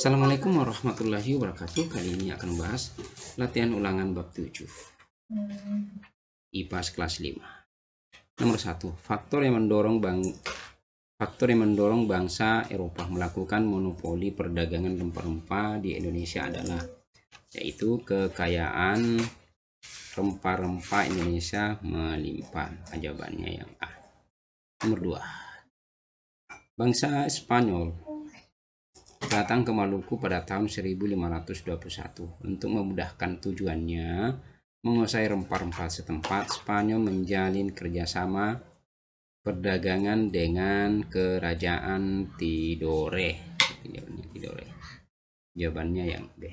Assalamualaikum warahmatullahi wabarakatuh. Kali ini akan membahas latihan ulangan bab 7 IPA kelas 5. Nomor 1. Faktor yang mendorong bangsa Eropa melakukan monopoli perdagangan rempah-rempah di Indonesia adalah, yaitu kekayaan rempah-rempah Indonesia melimpah. Jawabannya yang A. Nomor 2. Bangsa Spanyol datang ke Maluku pada tahun 1521. Untuk memudahkan tujuannya menguasai rempah-rempah setempat, Spanyol menjalin kerjasama perdagangan dengan kerajaan Tidore. Jawabannya yang B.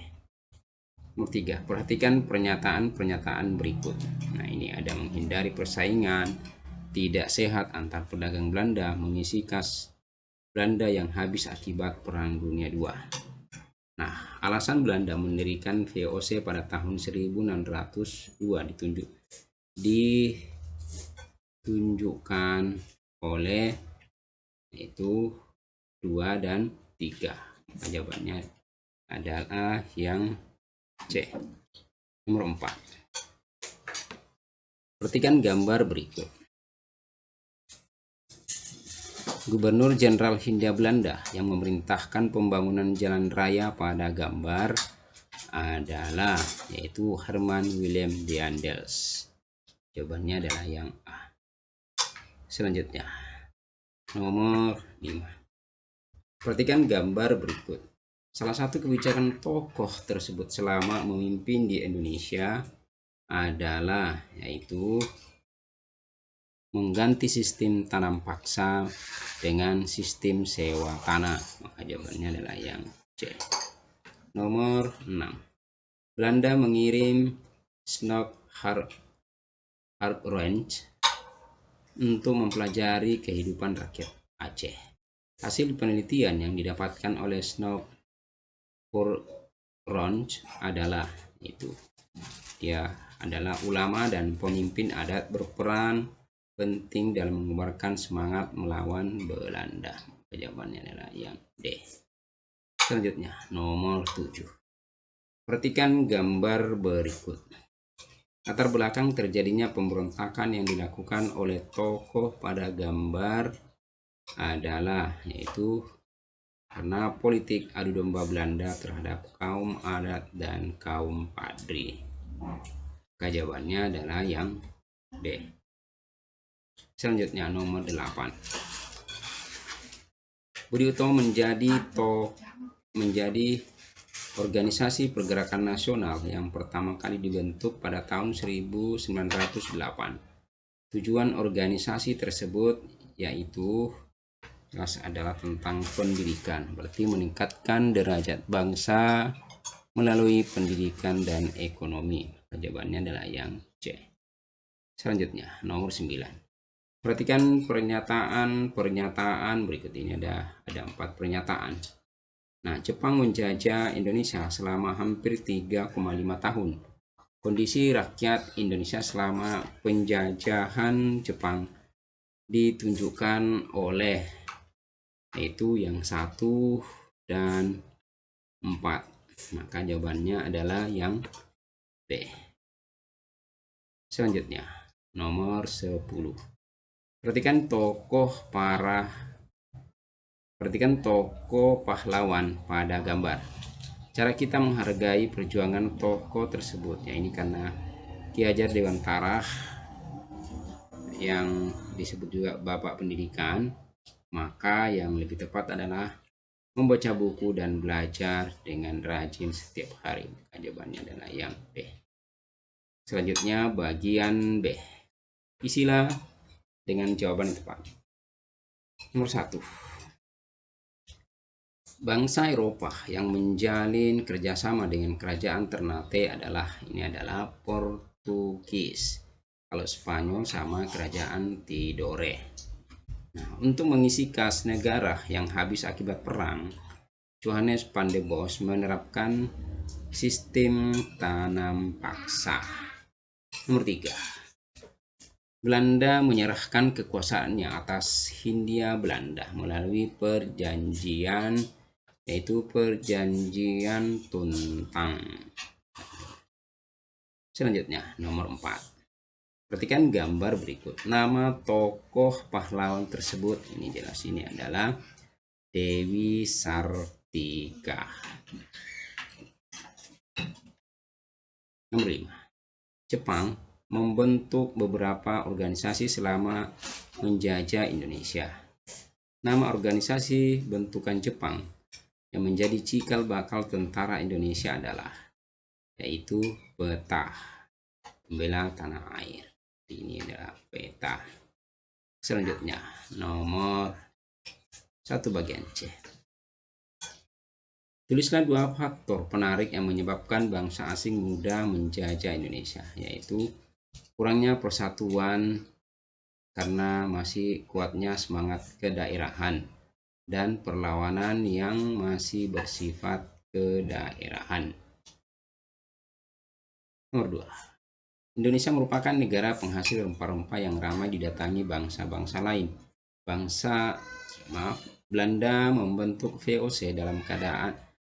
Nomor 3. Perhatikan pernyataan-pernyataan berikut. Nah, ini ada menghindari persaingan tidak sehat antar pedagang Belanda, mengisi kas Belanda yang habis akibat Perang Dunia II. Nah, alasan Belanda mendirikan VOC pada tahun 1602 ditunjukkan oleh itu 2 dan 3. Jawabannya adalah yang C. Nomor 4. Perhatikan gambar berikut. Gubernur Jenderal Hindia Belanda yang memerintahkan pembangunan jalan raya pada gambar adalah, yaitu Herman Willem Daendels. Jawabannya adalah yang A. Selanjutnya, nomor 5. Perhatikan gambar berikut. Salah satu kebijakan tokoh tersebut selama memimpin di Indonesia adalah, yaitu mengganti sistem tanam paksa dengan sistem sewa tanah. Maka jawabannya adalah yang C. Nomor 6. Belanda mengirim Snoek Hartrange untuk mempelajari kehidupan rakyat Aceh. Hasil penelitian yang didapatkan oleh Snoek Hartrange adalah, itu dia adalah ulama dan pemimpin adat berperan penting dalam mengubarkan semangat melawan Belanda. Jawabannya adalah yang D. Selanjutnya, nomor 7. Perhatikan gambar berikut. Latar belakang terjadinya pemberontakan yang dilakukan oleh tokoh pada gambar adalah, yaitu karena politik adu domba Belanda terhadap kaum adat dan kaum padri. Jawabannya adalah yang D. Selanjutnya, nomor 8. Budi Utomo menjadi organisasi pergerakan nasional yang pertama kali dibentuk pada tahun 1908. Tujuan organisasi tersebut yaitu jelas adalah tentang pendidikan, berarti meningkatkan derajat bangsa melalui pendidikan dan ekonomi. Jawabannya adalah yang C. Selanjutnya, nomor 9. Perhatikan pernyataan berikut ini. Ada 4 pernyataan. Nah, Jepang menjajah Indonesia selama hampir 3,5 tahun. Kondisi rakyat Indonesia selama penjajahan Jepang ditunjukkan oleh, yaitu yang 1 dan 4. Maka jawabannya adalah yang B. Selanjutnya, nomor 10. Perhatikan tokoh pahlawan pada gambar. Cara kita menghargai perjuangan tokoh tersebut, ya ini karena Ki Hajar Dewantara yang disebut juga Bapak Pendidikan, maka yang lebih tepat adalah membaca buku dan belajar dengan rajin setiap hari. Jawabannya adalah yang B. Selanjutnya, bagian B. Isilah dengan jawaban yang tepat. Nomor 1. Bangsa Eropa yang menjalin kerjasama dengan kerajaan Ternate adalah Portugis. Kalau Spanyol sama kerajaan Tidore. Nah, untuk mengisi kas negara yang habis akibat perang, Johannes van der Bos menerapkan sistem tanam paksa. Nomor 3. Belanda menyerahkan kekuasaannya atas Hindia Belanda melalui perjanjian yaitu Perjanjian Tuntang. Selanjutnya nomor 4. Perhatikan gambar berikut. Nama tokoh pahlawan tersebut, ini jelas ini adalah Dewi Sartika. Nomor 5. Jepang membentuk beberapa organisasi selama menjajah Indonesia. Nama organisasi bentukan Jepang yang menjadi cikal bakal tentara Indonesia adalah, yaitu PETA, Pembela Tanah Air. Ini adalah PETA. Selanjutnya nomor 1 bagian C. Tulislah 2 faktor penarik yang menyebabkan bangsa asing mudah menjajah Indonesia, yaitu kurangnya persatuan karena masih kuatnya semangat kedaerahan dan perlawanan yang masih bersifat kedaerahan. Nomor 2. Indonesia merupakan negara penghasil rempah-rempah yang ramai didatangi bangsa-bangsa lain. Belanda membentuk VOC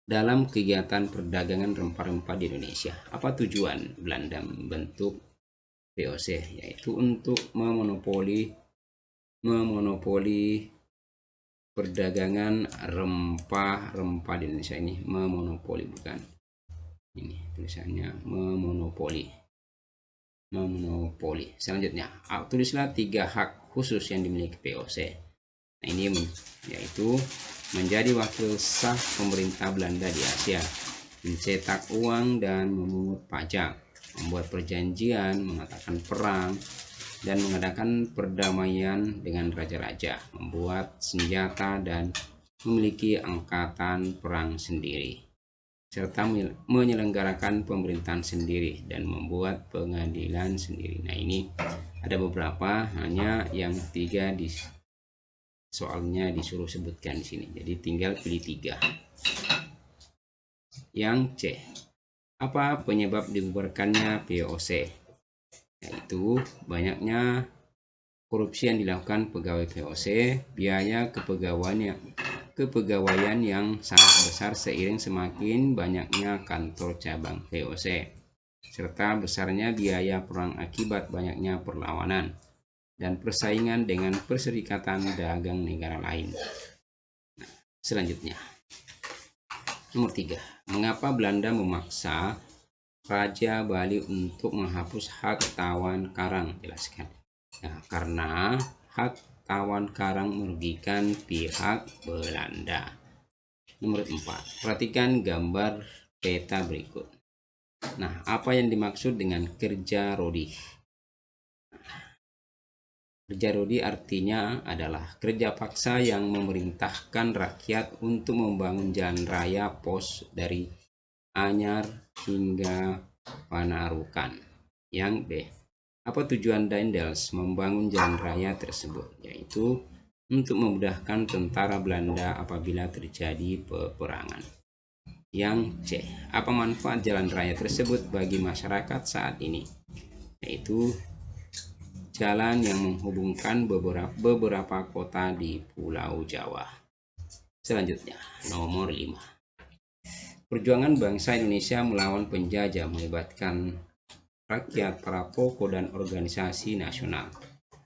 dalam kegiatan perdagangan rempah-rempah di Indonesia. Apa tujuan Belanda membentuk VOC? Yaitu untuk memonopoli perdagangan rempah-rempah di Indonesia. Ini memonopoli, bukan ini tulisannya memonopoli. Selanjutnya, tulislah 3 hak khusus yang dimiliki VOC. Nah, ini yaitu menjadi wakil sah pemerintah Belanda di Asia, mencetak uang dan memungut pajak, membuat perjanjian, mengatakan perang, dan mengadakan perdamaian dengan raja-raja, membuat senjata dan memiliki angkatan perang sendiri, serta menyelenggarakan pemerintahan sendiri dan membuat pengadilan sendiri. Nah, ini ada beberapa, hanya yang 3 di soalnya disuruh sebutkan di sini, jadi tinggal pilih 3. Yang C. Apa penyebab dibubarkannya VOC? Yaitu banyaknya korupsi yang dilakukan pegawai VOC, biaya kepegawaian yang sangat besar seiring semakin banyaknya kantor cabang VOC, serta besarnya biaya perang akibat banyaknya perlawanan dan persaingan dengan perserikatan dagang negara lain. Selanjutnya, nomor 3. Mengapa Belanda memaksa Raja Bali untuk menghapus hak tawan karang? Jelaskan. Nah, karena hak tawan karang merugikan pihak Belanda. Nomor 4. Perhatikan gambar peta berikut. Nah, apa yang dimaksud dengan kerja rodi? Kerja rodi artinya adalah kerja paksa yang memerintahkan rakyat untuk membangun jalan raya pos dari Anyar hingga Panarukan. Yang B. Apa tujuan Daendels membangun jalan raya tersebut? Yaitu untuk memudahkan tentara Belanda apabila terjadi peperangan. Yang C. Apa manfaat jalan raya tersebut bagi masyarakat saat ini? Yaitu jalan yang menghubungkan beberapa kota di Pulau Jawa. Selanjutnya, nomor 5. Perjuangan bangsa Indonesia melawan penjajah melibatkan rakyat, para tokoh, dan organisasi nasional.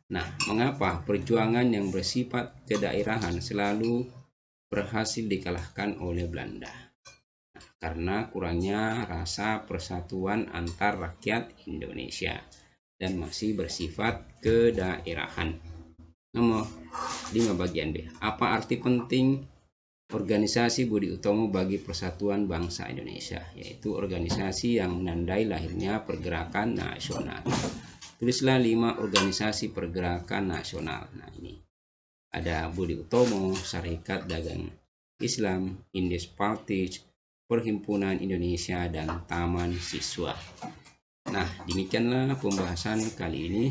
Nah, mengapa perjuangan yang bersifat kedaerahan selalu berhasil dikalahkan oleh Belanda? Karena kurangnya rasa persatuan antar rakyat Indonesia dan masih bersifat kedaerahan. Nomor 5 bagian B. Apa arti penting organisasi Budi Utomo bagi persatuan bangsa Indonesia? Yaitu organisasi yang menandai lahirnya pergerakan nasional. Tulislah 5 organisasi pergerakan nasional. Nah, ini ada Budi Utomo, Sarekat Dagang Islam, Indies Partage, Perhimpunan Indonesia, dan Taman Siswa. Nah, demikianlah pembahasan kali ini.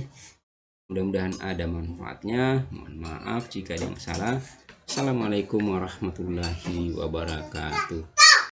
Mudah-mudahan ada manfaatnya. Mohon maaf jika ada yang salah. Assalamualaikum warahmatullahi wabarakatuh.